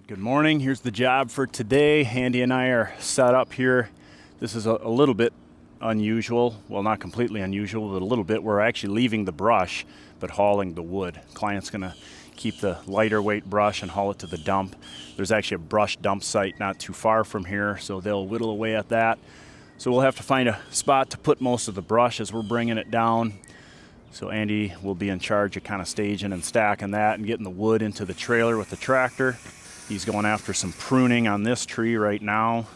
Good morning. Here's the job for today. Andy and I are set up here. This is a little bit unusual. Well, not completely unusual, but a little bit. We're actually leaving the brush, but hauling the wood. Client's gonna keep the lighter weight brush and haul it to the dump. There's actually a brush dump site not too far from here, so they'll whittle away at that. So we'll have to find a spot to put most of the brush as we're bringing it down. So Andy will be in charge of kind of staging and stacking that and getting the wood into the trailer with the tractor. He's going after some pruning on this tree right now.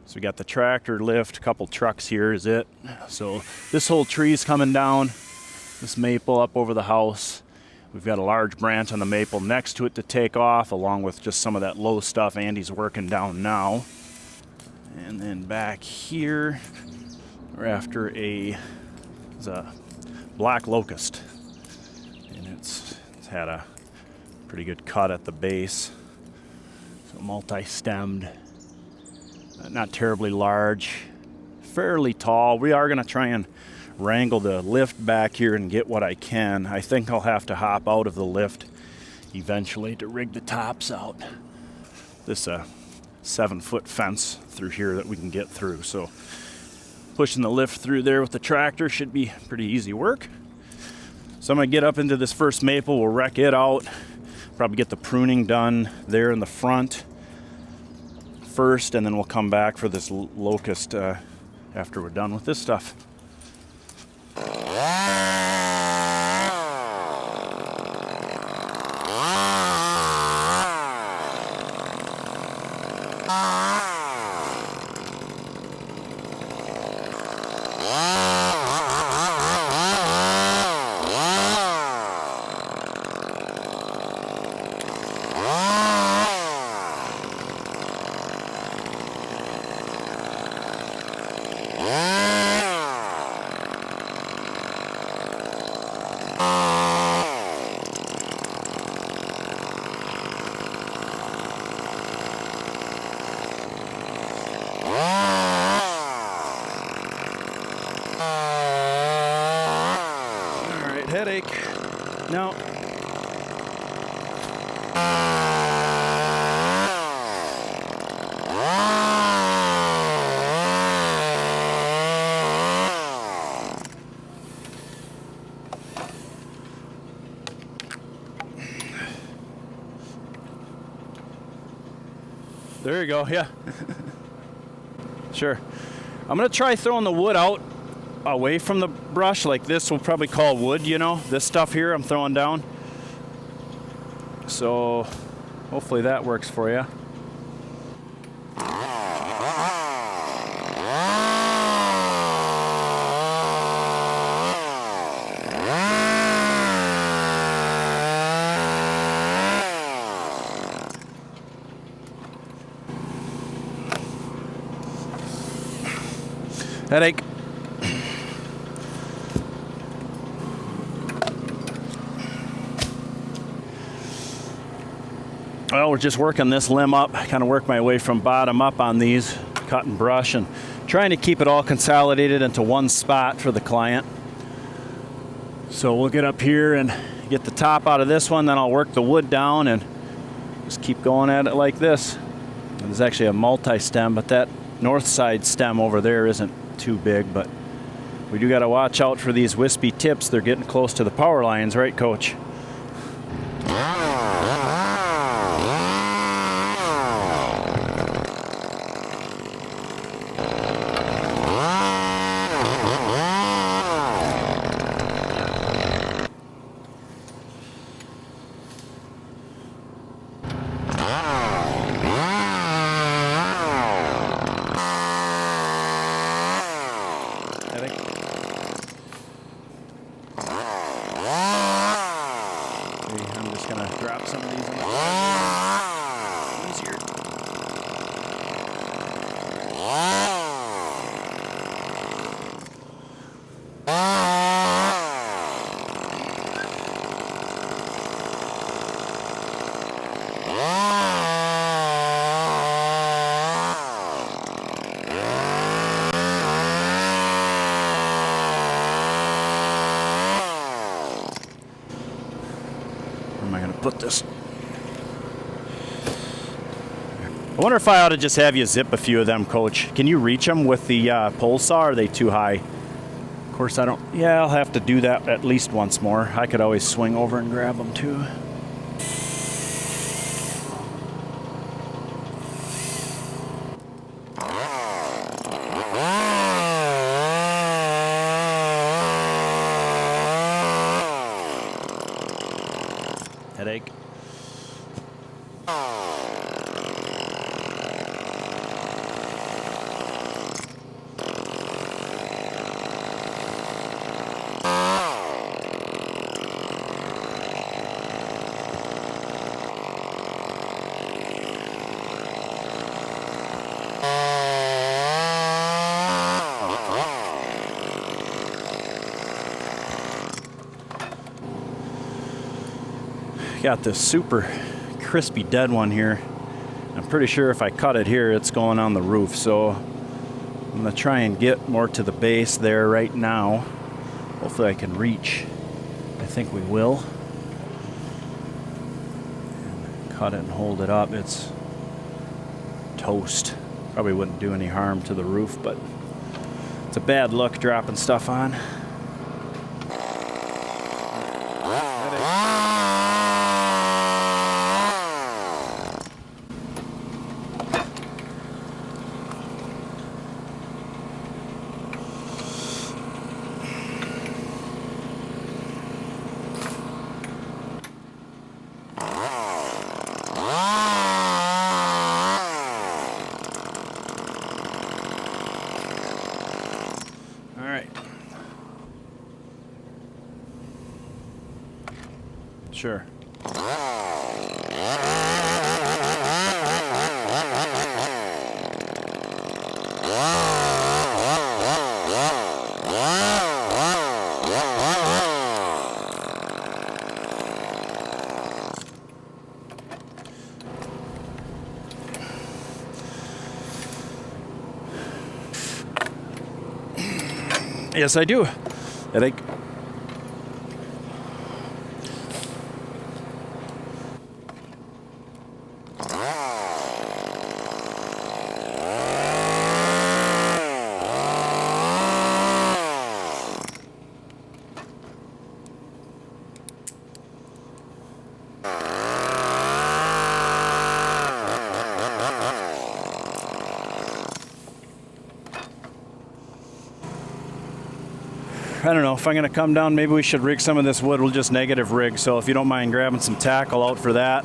So we got the tractor lift, a couple trucks here is it. So this whole tree is coming down, this maple up over the house. We've got a large branch on the maple next to it to take off, along with just some of that low stuff Andy's working down now. And then back here, we're after a black locust. And it's had a pretty good cut at the base. So multi-stemmed, not terribly large, fairly tall. We are gonna try and wrangle the lift back here and get what I can. I think I'll have to hop out of the lift eventually to rig the tops out. This 7-foot fence through here that we can get through. So pushing the lift through there with the tractor should be pretty easy work. So I'm gonna get up into this first maple, we'll wreck it out, probably get the pruning done there in the front first, and then we'll come back for this locust after we're done with this stuff. Headache. No. There you go, yeah. Sure. I'm gonna try throwing the wood out away from the brush like this. We'll probably call wood, you know, this stuff here I'm throwing down. So hopefully that works for you. Headache. Well, we're just working this limb up, kind of work my way from bottom up on these, cut and brush, and trying to keep it all consolidated into one spot for the client. So we'll get up here and get the top out of this one, then I'll work the wood down and just keep going at it like this. And there's actually a multi-stem, but that north side stem over there isn't too big, but we do got to watch out for these wispy tips. They're getting close to the power lines, right, Coach? I'm just gonna drop some of these in the easier. Am I gonna put this. I wonder if I ought to just have you zip a few of them, Coach. Can you reach them with the pole saw, or are they too high? Of course, I don't. Yeah, I'll have to do that at least once more. I could always swing over and grab them too. Headache. Got this super crispy dead one here. I'm pretty sure if I cut it here, it's going on the roof. So I'm gonna try and get more to the base there right now. Hopefully I can reach. I think we will. And cut it and hold it up. It's toast. Probably wouldn't do any harm to the roof, but it's a bad look dropping stuff on. Sure. Yes, I do. I think. I don't know if I'm going to come down. Maybe we should rig some of this wood. We'll just negative rig. So if you don't mind grabbing some tackle out for that,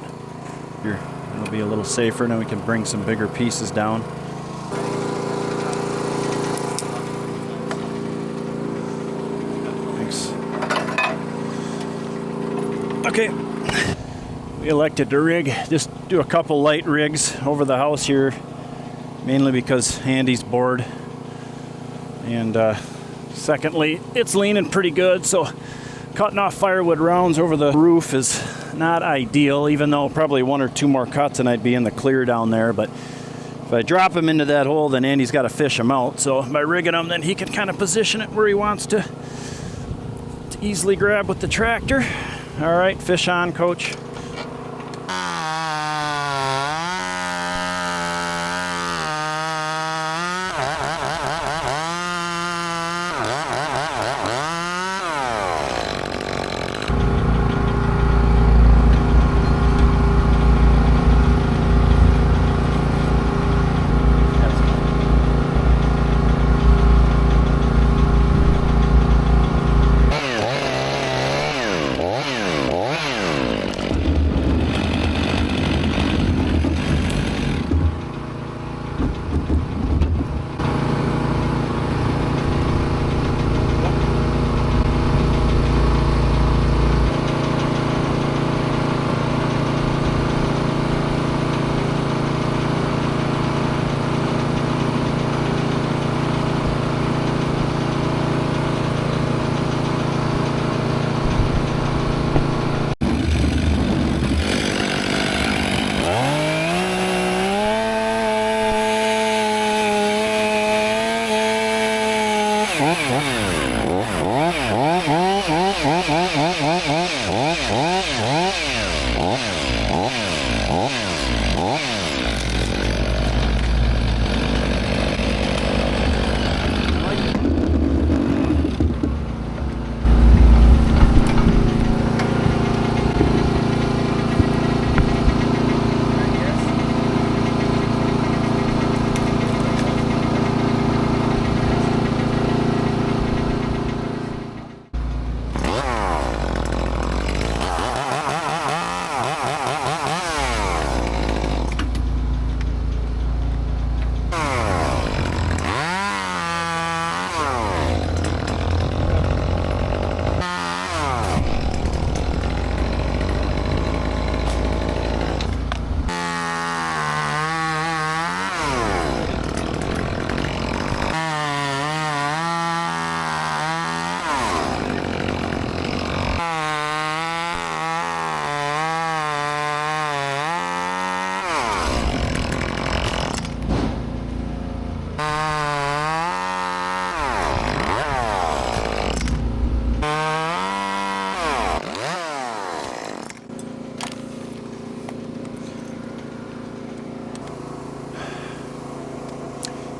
it'll be a little safer. And then we can bring some bigger pieces down. Thanks. Okay. We elected to rig. Just do a couple light rigs over the house here, mainly because Andy's bored. And secondly, it's leaning pretty good, so cutting off firewood rounds over the roof is not ideal, even though probably one or two more cuts and I'd be in the clear down there. But if I drop him into that hole, then Andy's got to fish him out. So by rigging him, then he can kind of position it where he wants to easily grab with the tractor. All right, fish on, Coach.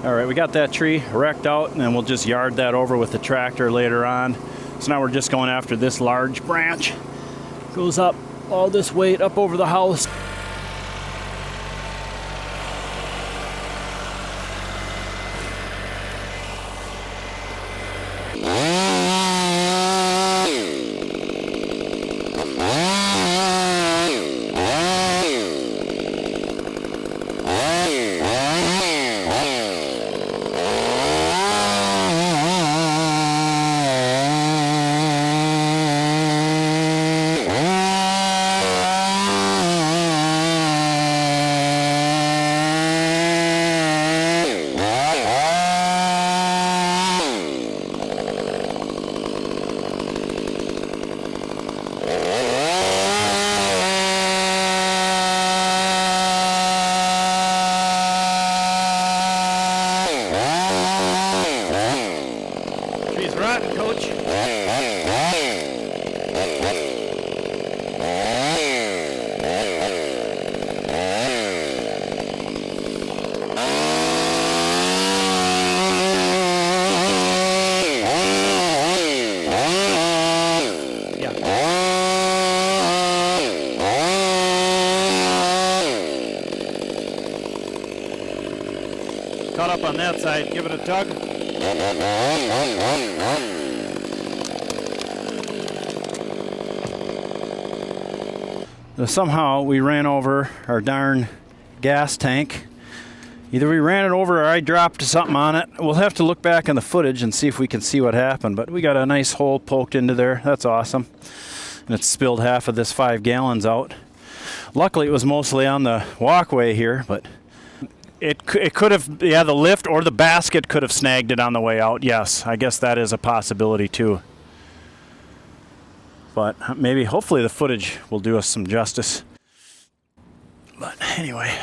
All right, we got that tree wrecked out, and then we'll just yard that over with the tractor later on. So now we're just going after this large branch. Goes up all this way up over the house. Caught up on that side, give it a tug. Somehow we ran over our darn gas tank. Either we ran it over or I dropped something on it. We'll have to look back in the footage and see if we can see what happened. But we got a nice hole poked into there. That's awesome. And it's spilled half of this 5 gallons out. Luckily it was mostly on the walkway here, but it could have, yeah, the lift or the basket could have snagged it on the way out. Yes, I guess that is a possibility too. But maybe, hopefully the footage will do us some justice. But anyway,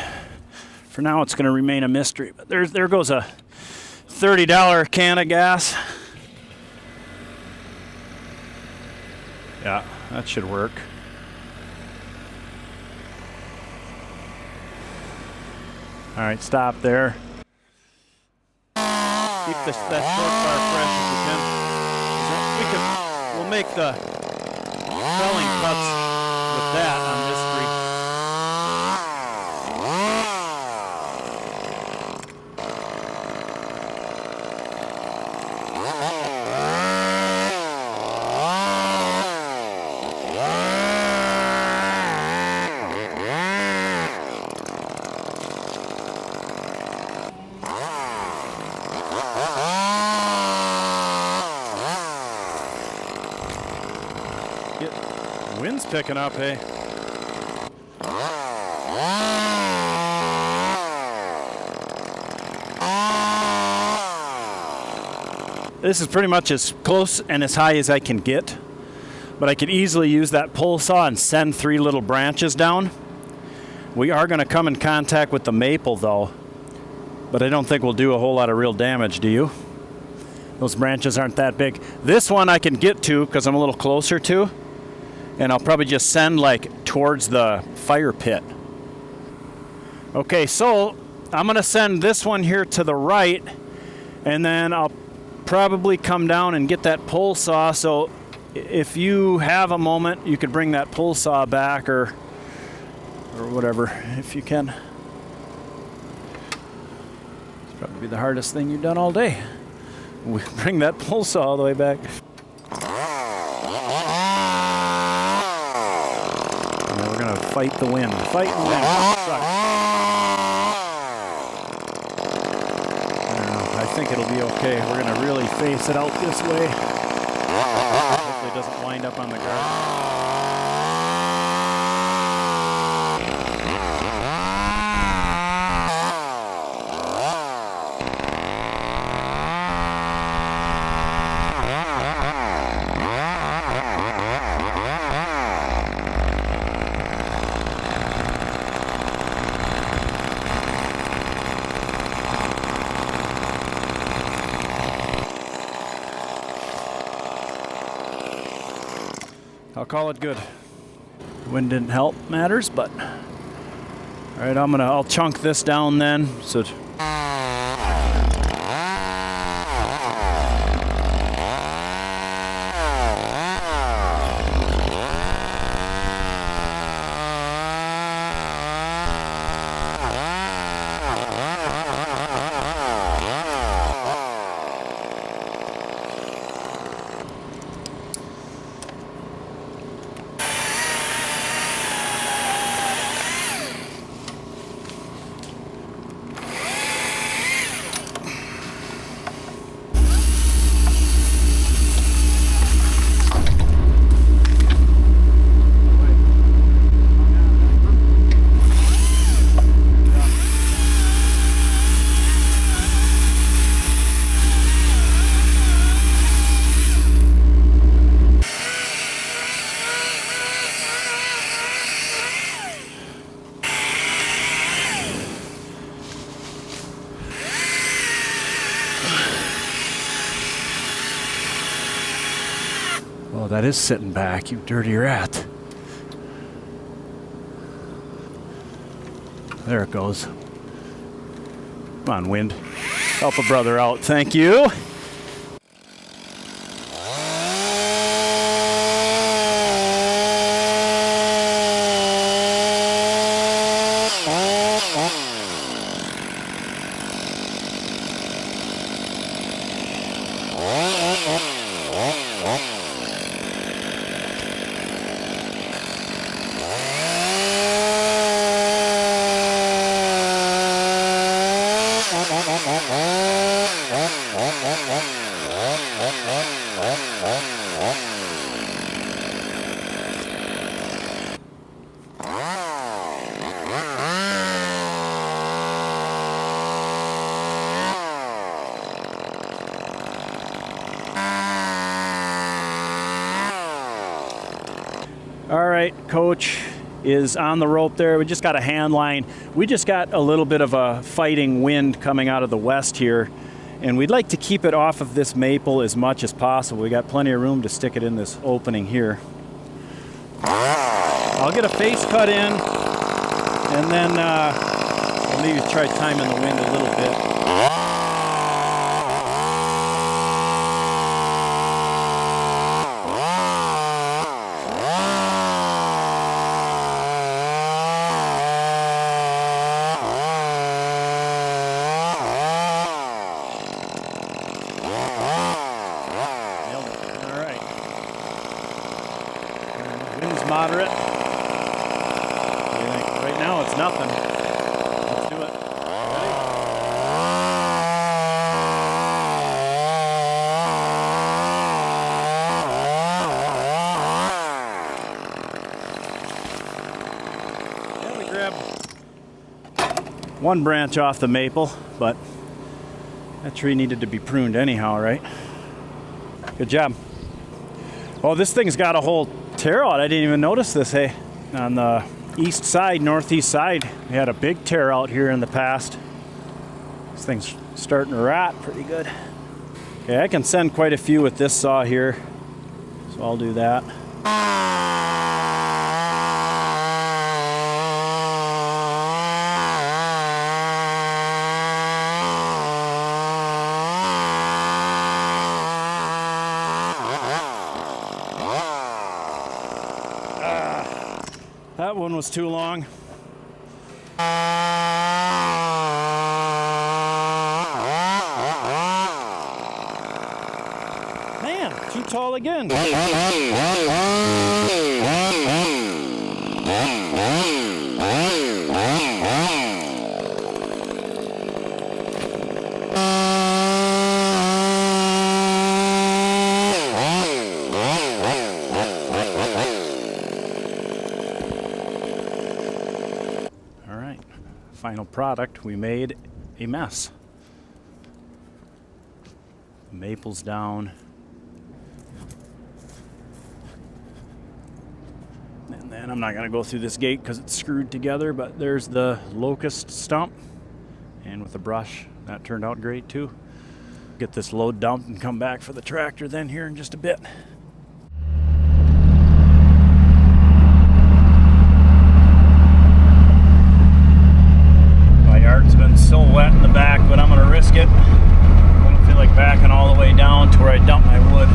for now it's going to remain a mystery. But there goes a $30 can of gas. Yeah, that should work. All right, stop there. Keep that short bar fresh if we can. We'll make the felling cuts with that on this tree. Wind's picking up, hey. This is pretty much as close and as high as I can get, but I could easily use that pole saw and send 3 little branches down. We are going to come in contact with the maple though, but I don't think we'll do a whole lot of real damage, do you? Those branches aren't that big. This one I can get to because I'm a little closer to. And I'll probably just send like towards the fire pit. Okay, so I'm gonna send this one here to the right, and then I'll probably come down and get that pole saw. So if you have a moment, you could bring that pole saw back or whatever, if you can. It's probably the hardest thing you've done all day. We bring that pole saw all the way back. Fight the wind. Fight the wind. Sucks. I think it'll be okay. We're going to really face it out this way. Hopefully it doesn't wind up on the ground. I'll call it good. Wind didn't help matters, but all right, I'll chunk this down then. So that is sitting back, you dirty rat. There it goes. Come on, wind. Help a brother out. Thank you. All right, Coach is on the rope there. We just got a hand line. We just got a little bit of a fighting wind coming out of the west here, and we'd like to keep it off of this maple as much as possible. We got plenty of room to stick it in this opening here. I'll get a face cut in, and then I'll maybe try timing the wind a little bit. Moderate. Right now it's nothing. Let's do it. Ready? Yeah, we grabbed one branch off the maple, but that tree needed to be pruned anyhow, right? Good job. Oh, this thing's got a whole tear out. I didn't even notice this. Hey, on the east side, northeast side, we had a big tear out here in the past. This thing's starting to rot pretty good. Okay, I can send quite a few with this saw here, so I'll do that. That one was too long. Man, too tall again. Final product, we made a mess. The maple's down. And then I'm not going to go through this gate because it's screwed together, but there's the locust stump. And with the brush, that turned out great too. Get this load dumped and come back for the tractor then here in just a bit. Yard's been so wet in the back, but I'm going to risk it. I don't feel like backing all the way down to where I dump my wood.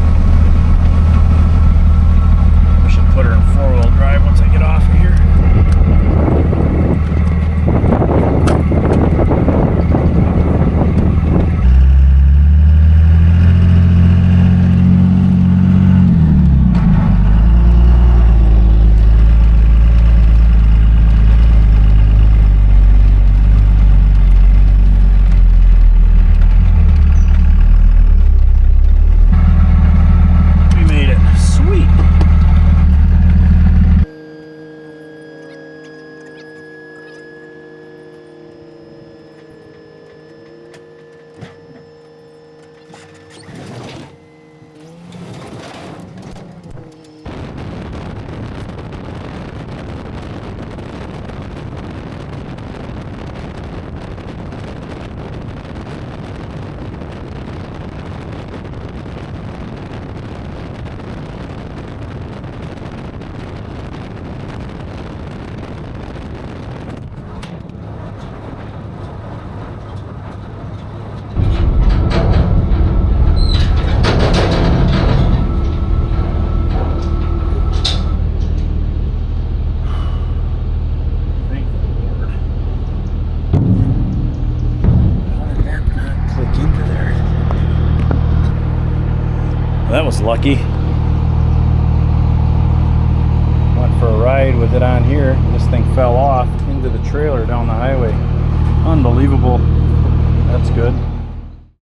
I should put her in four-wheel drive once I get off of here. lucky. Went for a ride with it on here. This thing fell off into the trailer down the highway. Unbelievable.